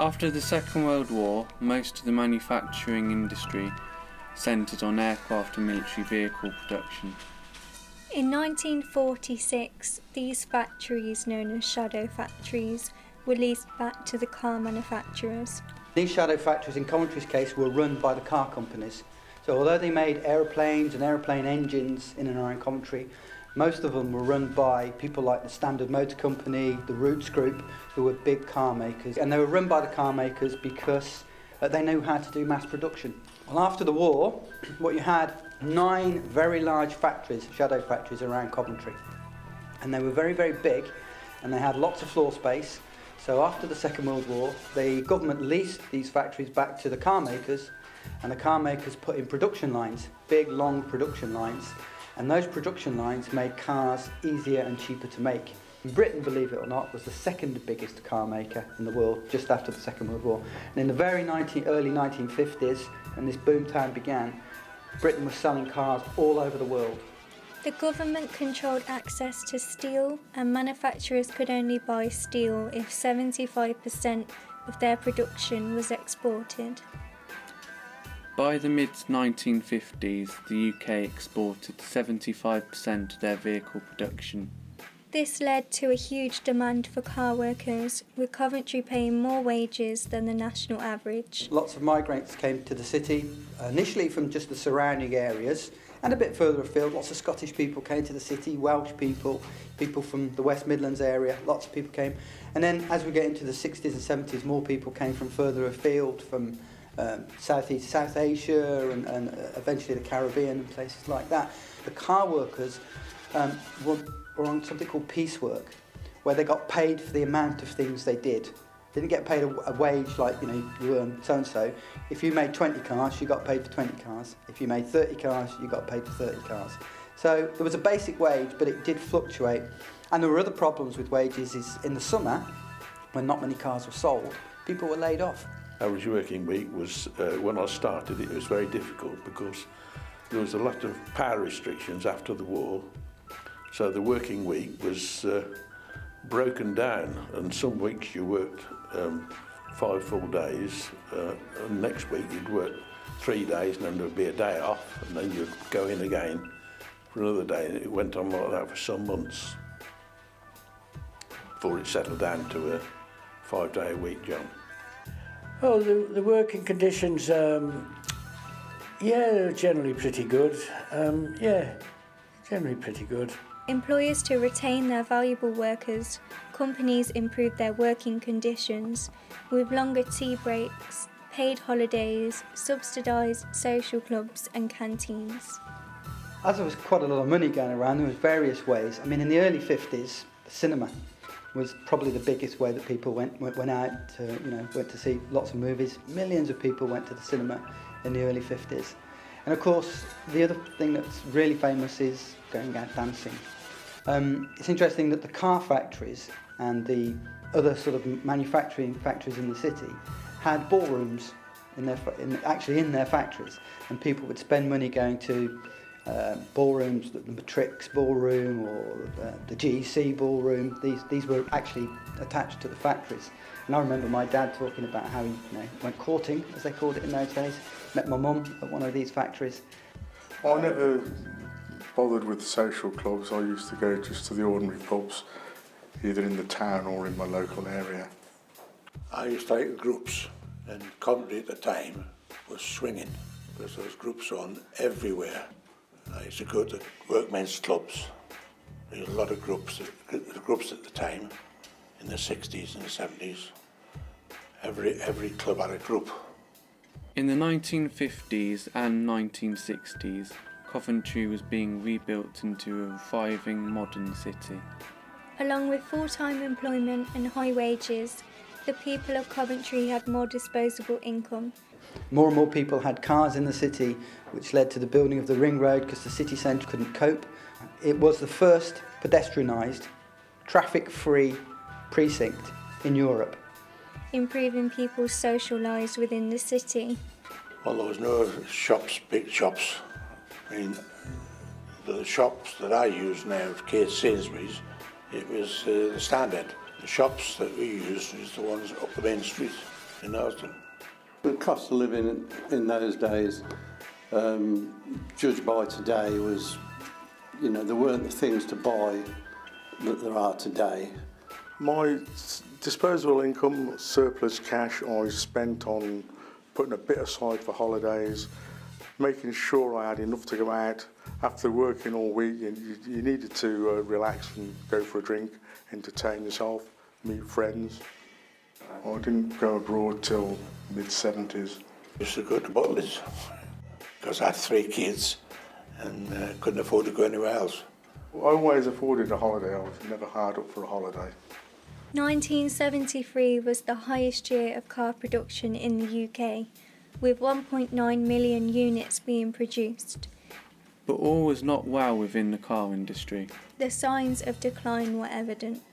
After the Second World War, most of the manufacturing industry centred on aircraft and military vehicle production. In 1946, these factories, known as shadow factories, were leased back to the car manufacturers. These shadow factories, in Coventry's case, were run by the car companies. So although they made aeroplanes and aeroplane engines in and around Coventry, most of them were run by people like the Standard Motor Company, the Roots Group, who were big car makers. And they were run by the car makers because they knew how to do mass production. Well, after the war, what you had 9 very large factories, shadow factories around Coventry. And they were very, very big, and they had lots of floor space. So after the Second World War, the government leased these factories back to the car makers, and the car makers put in production lines, big, long production lines, and those production lines made cars easier and cheaper to make. Britain, believe it or not, was the second biggest car maker in the world, just after the Second World War. And in the very early 1950s, when this boom time began, Britain was selling cars all over the world. The government controlled access to steel, and manufacturers could only buy steel if 75% of their production was exported. By the mid-1950s, the UK exported 75% of their vehicle production. This led to a huge demand for car workers, with Coventry paying more wages than the national average. Lots of migrants came to the city, initially from just the surrounding areas, and a bit further afield. Lots of Scottish people came to the city, Welsh people, people from the West Midlands area, lots of people came. And then as we get into the 60s and 70s, more people came from further afield, from South Asia and eventually the Caribbean and places like that. The car workers were on something called piecework, where they got paid for the amount of things they did. They didn't get paid a wage like, you earn so-and-so. If you made 20 cars, you got paid for 20 cars. If you made 30 cars, you got paid for 30 cars. So there was a basic wage, but it did fluctuate. And there were other problems with wages. Is in the summer, when not many cars were sold, people were laid off. Average working week was, when I started, it was very difficult because there was a lot of power restrictions after the war. So the working week was broken down, and some weeks you worked 5 full days, and next week you'd work 3 days, and then there'd be a day off, and then you'd go in again for another day, and it went on like that for some months before it settled down to a 5-day-a-week job. Oh, the working conditions, they're generally pretty good. Generally pretty good. Employers to retain their valuable workers, companies improved their working conditions with longer tea breaks, paid holidays, subsidised social clubs and canteens. As there was quite a lot of money going around, there was various ways. I mean, in the early 50s, the cinema was probably the biggest way that people went out to, went to see lots of movies. Millions of people went to the cinema in the early 50s. And of course, the other thing that's really famous is going out dancing. It's interesting that the car factories and the other sort of manufacturing factories in the city had ballrooms in their factories, and people would spend money going to ballrooms, the Matrix ballroom or the GEC ballroom. These were actually attached to the factories. And I remember my dad talking about how he went courting, as they called it in those days, met my mum at one of these factories. I never bothered with the social clubs. I used to go just to the ordinary pubs, either in the town or in my local area. I used to like the groups, and Coventry at the time was swinging, because there was groups on everywhere. I used to go to workmen's clubs. There was a lot of groups at the time, in the 60s and the 70s. Every club had a group. In the 1950s and 1960s, Coventry was being rebuilt into a reviving modern city. Along with full-time employment and high wages, the people of Coventry had more disposable income. More and more people had cars in the city, which led to the building of the ring road because the city centre couldn't cope. It was the first pedestrianised, traffic-free precinct in Europe. Improving people's social lives within the city. Well, there was no shops, big shops. I mean, the shops that I use now, Kate Sainsbury's, it was the standard. The shops that we used was the ones up the main street. in Osden. The cost of living in those days, judged by today, was, there weren't the things to buy that there are today. My disposable income, surplus cash, I spent on putting a bit aside for holidays, making sure I had enough to go out. After working all week, you needed to relax and go for a drink, entertain yourself, meet friends. I didn't go abroad till mid-70s. Used to go to Butlins because I had 3 kids and couldn't afford to go anywhere else. I always afforded a holiday. I was never hard up for a holiday. 1973 was the highest year of car production in the UK, with 1.9 million units being produced. But all was not well within the car industry. The signs of decline were evident.